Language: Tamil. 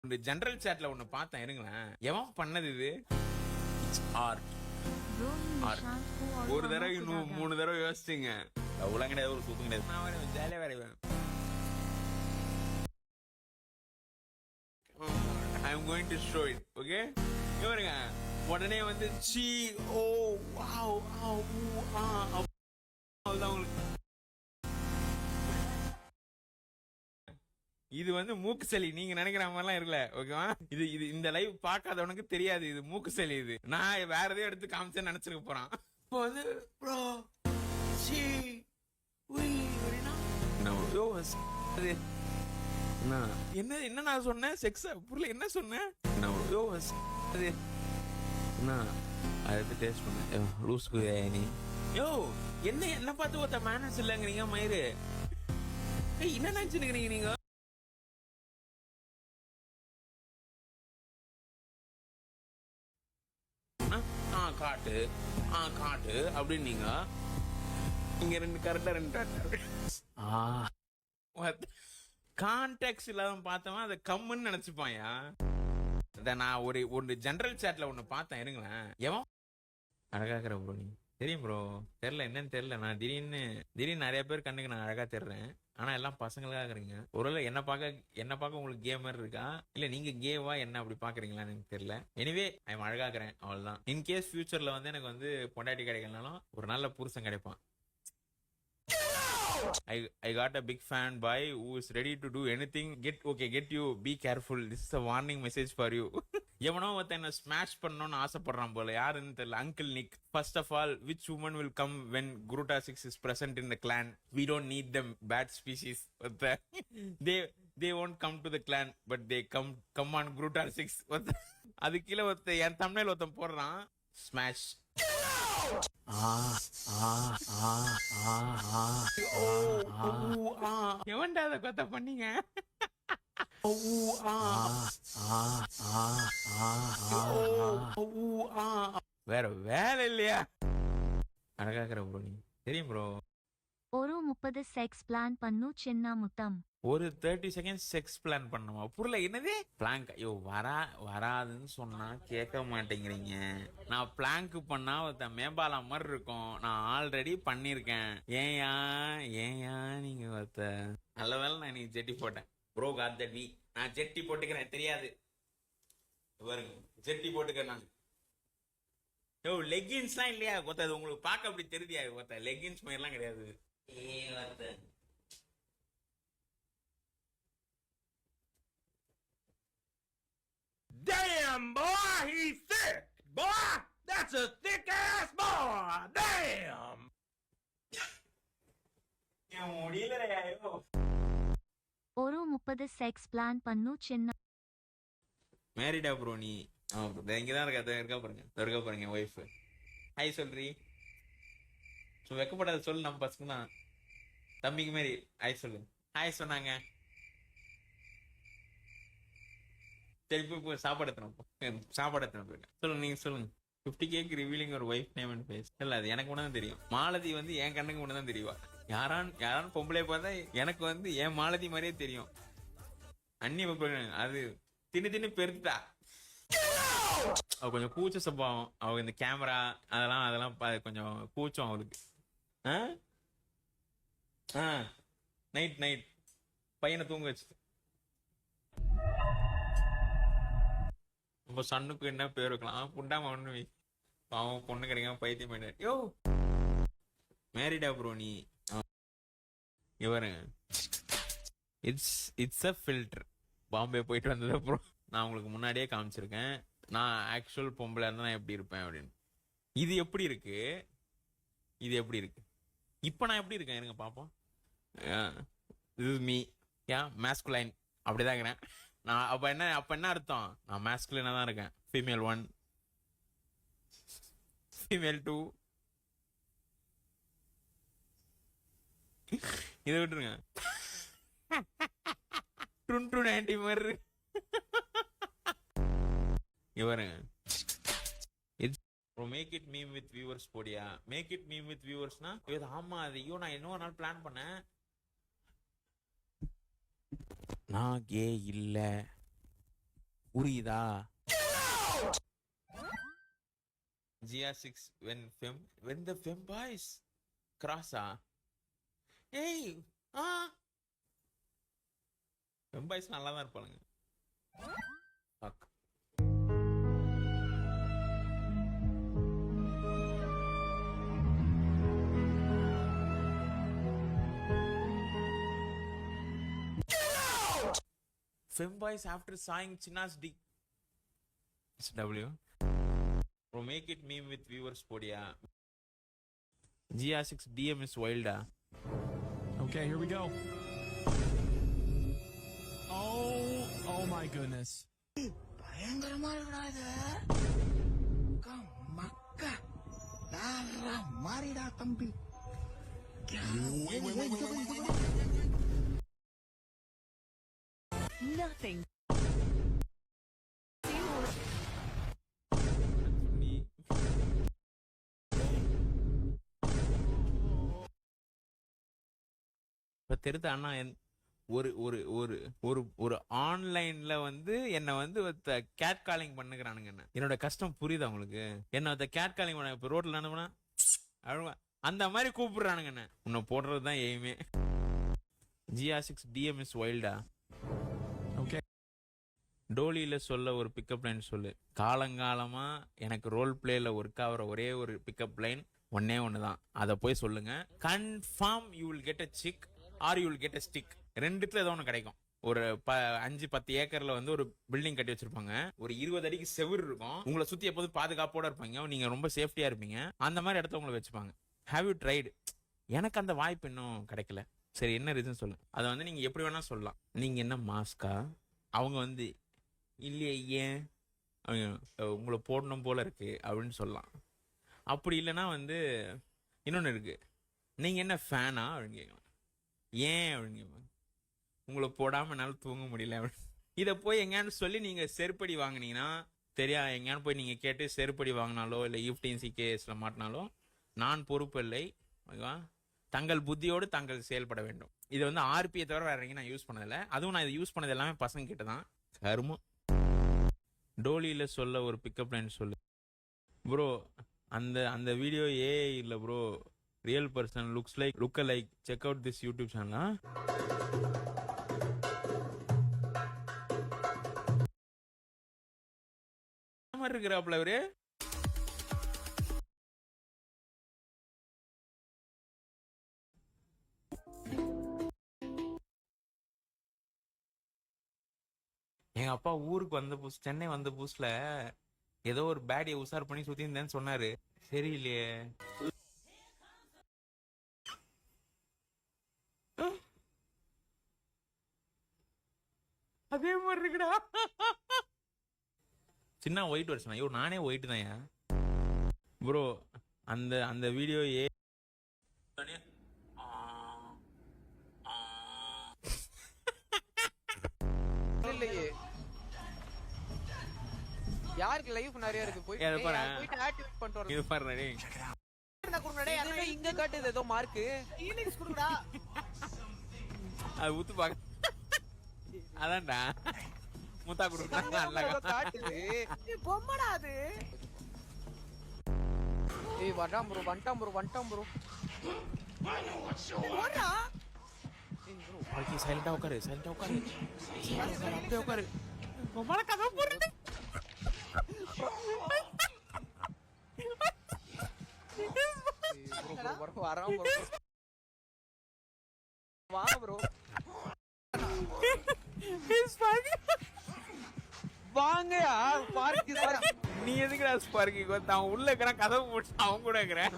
இந்த ஜெனரல் சாட்ல ஒன்னு பார்த்தேன் இருங்களேன். எவன் பண்ணது இது? ஆர்ட். ஒரு தடவை இன்னும் 3 தடவை யோசிச்சுங்க. அவ்வளவு கிடையாது, ஒரு சூத்து கிடையாது. நான் வரைவேன், ஜாலியா வரைவேன். I am going to show it, okay? இவருங்க உடனே வந்து சி ஓ வாவ் ஆ ஊ ஆ அவ்வளவுதான் உங்களுக்கு. இது வந்து மூக்கு சளி, நீங்க நினைக்கிற மாதிரிலாம் இருக்கல, ஓகேவா? இது இது இந்த லைவ் பார்க்காதவனுக்கு தெரியாது இது மூக்கு சளி. இது நான் வேற எதையும் எடுத்து காமிச்சேன்னு நினைச்சிருக்க போறான். இப்போ வந்து ப்ரோ சி என்ன என்ன நான் சொன்னேன்? செக்ஸ் புரியல, என்ன சொன்னேன்? அதை டேஸ்ட் பண்ண லூஸ் பிரியாணி. யோ என்ன என்ன பார்த்து ஒருத்த மேனஸ் இல்லைங்கிறீங்க மயிறு? என்ன நினைச்சுக்கிறீங்க நீங்க? காட்டு காட்டு அப்படின்னு நீங்க இங்க ரெண்டு கரெக்டா ரெண்டு கான்டாக்ட்ஸ் இல்லாம பார்த்தவன் அதை கம்முன்னு நினைச்சுப்பாயா? நான் ஒரு ஜெனரல் சாட்ல ஒன்னு பார்த்தேன் இருங்களேன். எவன் அழகாக்குற ப்ரோ? நீ தெரியும் ப்ரோ, தெரியல என்னன்னு தெரியல. நான் திடீர்னு நிறைய பேர் கண்ணுக்கு நான் அழகா தெரிறேன். ஆனா எல்லாம் பசங்களுக்காக இருக்கிறீங்க. ஒருவேளை என்ன பார்க்க உங்களுக்கு கே மாதிரி இருக்கா, இல்ல நீங்க கேவா என்ன அப்படி பாக்குறீங்களான்னு எனக்கு தெரியல. எனிவே ஐம் அழகாக்குறேன், அவ்வளவுதான். இன்கேஸ் ஃபியூச்சர்ல வந்து எனக்கு வந்து பொண்டாட்டி கிடைக்கலனாலும் ஒரு நல்ல புருஷன் கிடைப்பான். I got a big fan boy who is ready to do anything. Get you. Be careful. This is a warning message for you. எவனோ ஒருத்தன் என்ன ஸ்மாஷ் பண்ணணும்னு ஆசைப்படுறான் போல, யாருன்னு தெரியல. Uncle Nick. First of all, which woman will come when Gruta 6 is present in the clan? We don't need them. Bad species. They won't come to the clan, but they come on Gruta 6. அது கீழே ஒருத்தன் என் thumbnail ஒருத்தன் போடுறான், ஸ்மாஷ். எவன்டா அதை கொத்த பண்ணீங்க? வேற வேலை இல்லையா? அழகாக்குற ப்ரோ, நீ தெரியும் ப்ரோ. ஒரு 30 செக்ஸ் பிளான் பண்ணு சின்ன முத்தம். ஒரு 30 செகண்ட் செக்ஸ் பிளான் பண்ணுமா? புரியல, என்னது பிளாங்க்? ஐயோ வராதுன்னு சொன்னா கேட்க மாட்டேங்கிறீங்க. நான் பிளாங்க் பண்ணா ஒருத்த மேம்பாலா மாதிரி இருக்கும். நான் ஆல்ரெடி பண்ணிருக்கேன். ஏயா நீங்க ஒருத்த நல்ல வேலை நான் நீங்க ஜெட்டி போட்டேன். ப்ரோ காட் தட் வி. நான் ஜெட்டி போட்டுக்கிறேன், தெரியாது பாருங்க, ஜெட்டி போட்டுக்கிறேன் நான். யோ லெகின்ஸ்லாம் இல்லையா கொத்த? அது உங்களுக்கு பார்க்க அப்படி தெரியுதியா கொத்த? லெகின்ஸ் மாதிரிலாம் கிடையாது. Damn, boy, he's thick. Boy, that's a thick ass boy. Damn. முடியலையோ. ஒரு 30 செக்ஸ் பிளான் பண்ணு சின்ன. மேரிடா ப்ரோ நீ? இங்கதான் இருக்கா பாருங்க ஒய்ஃப். ஹாய் சொல்றி. வெக்கப்படாத சொல்லு, நம்ம பசங்க தான். தம்பிக்கு மாரி ஹாய் சொல்லு. ஹாய் சொன்னாங்க. சரி போய் சாப்பாடு எத்தனை போயிருக்கேன் சொல்லுங்க. நீங்க சொல்லுங்க. 50K ரிவீலிங் ஒரு ஒய்ஃப் நேம் அண்ட் ஃபேஸ். இல்ல அது எனக்கு மட்டும் தான் தெரியும். மாலதி வந்து என் கண்ணுக்கு மட்டும் தான் தெரியுவா. யாரான்னு பொம்பளை பார்த்தா எனக்கு வந்து என் மாலதி மாதிரியே தெரியும். அண்ணி அது தின்னு பெருத்துட்டா. அவ கொஞ்சம் கூச்ச சம்பவம். அவ இந்த கேமரா அதெல்லாம் கொஞ்சம் கூச்சம் அவளுக்கு. நைட் பையனை தூங்க வச்சு நம்ம சன்னுக்கு என்ன பேர் வைக்கலாம்? புண்டாம ஒண்ணு அவன் பொண்ணு கிடைக்காம பைத்தியம் பண்ண. யோ மேரிடா ப்ரோ நீ? இவருங்க இட்ஸ் அ ஃபில்டர். பாம்பே போயிட்டு வந்தது அப்புறம் நான் உங்களுக்கு முன்னாடியே காமிச்சிருக்கேன். நான் ஆக்சுவல் பொம்பளை இருந்தா நான் எப்படி இருப்பேன் அப்படின்னு. இது எப்படி இருக்கு இப்ப நான் எப்படி இருக்கேன் இருங்க பாப்போம். இது மீ மேஸ்குலைன் அப்படிதான் இருக்கிறேன் நான். அப்ப என்ன அர்த்தம்? நான் மேஸ்குலைனா தான் இருக்கேன். ஃபீமேல் 1 ஃபீமேல் 2 இதை விட்டுருங்க. டுன் ஆண்டி மாதிரி இவருங்க. Make it meme with viewers போடியா? மேக் இட் மீம் வித் வியூவர்ஸ்னா ஆமா அது நான் இன்னொரு நாள் பிளான் பண்ணேன். நான் கே இல்ல புரியுதா? GR6 when the femboys cross ஏய் femboys நல்லா தான் இருப்பானுங்க. fuck femboys after sawing China's dick. It's W. Bro, make it meme with viewers podia. GR6 DM is wild. Okay, here we go. Oh my goodness. பயங்கரமா இருக்குடா இது. மக்கா நாரா மாறிடா தம்பி. Nothing. இப்ப தெரியுது அண்ணா ஒரு ஒரு ஒரு ஒரு ஒரு ஆன்லைன்ல வந்து என்ன வந்து கேட் காலிங் பண்ணுகிறானுங்க. என்னோட கஷ்டம் புரியுதா உங்களுக்கு? என்ன கேட் காலிங் பண்ண இப்ப ரோட்ல அனுப்புனா அந்த மாதிரி கூப்பிடுறானுங்க. என்ன உன்னை போடுறதுதான் எய்மே. GR6 DM is wild. Okay. டோலியில சொல்ல ஒரு பிக்கப் லைன் சொல்லு. காலங்காலமா எனக்கு ரோல் பிளேல ஒர்க் ஆகிற ஒரே ஒரு பிக்கப் லைன் ஒண்ணு தான். அதை போய் சொல்லுங்க. Confirm you will get a sick or you will get a stick. ரெண்டுத்துல ஏதோ ஒன்று கிடைக்கும். ஒரு 5-10 ஏக்கர்ல வந்து ஒரு பில்டிங் கட்டி வச்சிருப்பாங்க. ஒரு 20 அடிக்கு செவுரு இருக்கும். உங்களை சுத்தி எப்போதும் பாதுகாப்போட இருப்பாங்க. நீங்க ரொம்ப சேஃப்டியா இருப்பீங்க. அந்த மாதிரி இடத்துல உங்களை வச்சுப்பாங்க. Have you tried? எனக்கு அந்த வாய்ப்பு இன்னும் கிடைக்கல. சரி, என்ன ரீசன் சொல்லு. அதை வந்து நீங்க எப்படி வேணா சொல்லலாம். நீங்க என்ன மாஸ்கா? அவங்க வந்து இல்லையே, ஏன் உங்களை போடணும் போல இருக்கு அப்படின்னு சொல்லலாம். அப்படி இல்லைன்னா வந்து இன்னொன்று இருக்கு. நீங்க என்ன ஃபேனா அப்படின்னு கேட்கலாம். ஏன் அப்படின்னு கேட்பாங்க. உங்களை போடாம என்னால தூங்க முடியல அப்படின்னு. இதை போய் எங்கேயானு சொல்லி நீங்க செருப்படி வாங்கினீங்கன்னா தெரியா, எங்கேயானு போய் நீங்க கேட்டு செருப்படி வாங்கினாலோ இல்லை ஈஃப்டின்சி கேஸ்ல மாட்டினாலோ நான் பொறுப்பு இல்லை. ஓகேவா? தங்கள் புத்தியோடு தாங்கள் செயல்பட வேண்டும். இது வந்து RP தவிர வேற எங்கேயும் நான் யூஸ் பண்ணதில்லை. அதுவும் நான் இதை யூஸ் பண்ணது எல்லாமே பசங்க கிட்ட தான். கருமம். டோலியில சொல்ல ஒரு பிக்கப் லைன் சொல்லு. ப்ரோ, அந்த வீடியோ ஏஐ இல்லை bro, real person look like check out this YouTube சேனலா. மாதிரி இருக்கிறாப்ல அவரு. எங்க அப்பா ஊருக்கு வந்த புதுசு, சென்னை வந்த புதுசுல ஏதோ ஒரு பேடியை உசார் பண்ணி சுத்தி இருந்தேன்னு சொன்னாரு. சரியில்லையே. அதே மாதிரி இருக்குடா. சின்ன ஒயிட் வருஷன். ஐயோ, நானே ஒயிட் தான் ப்ரோ. அந்த வீடியோ இல்லையே. யாருக்கு லைஃப் நிறைய இருக்கு. போய் ஆக்டிவேட் பண்ணிட்டு வரேன். இது பாருடா டேய். என்ன இங்க காட்டுது ஏதோ மார்க். ஈனிக்ஸ் குடுடா. அது ஊத்து பாக்க. அதான்டா. முத்தா குடுடா. நல்லா காட்டுது. ஏய் பொம்மடா அது. ஏய் வந்துட்டான் ப்ரோ. ஓடா. ஓகே, சைலண்டா உட்காரு. அப்படியே உட்காரு. பொம்மல கதை போடுறது. ப்ரோ வரான் ப்ரோ. வா ப்ரோ. வாங்க பார்க்கு. நீ எதுக்குடா ஸ்பார்க்கிங் வந்து அவன் உள்ள இருக்கிறான், கதவு போட்டு அவன் கூட இருக்கிறேன்.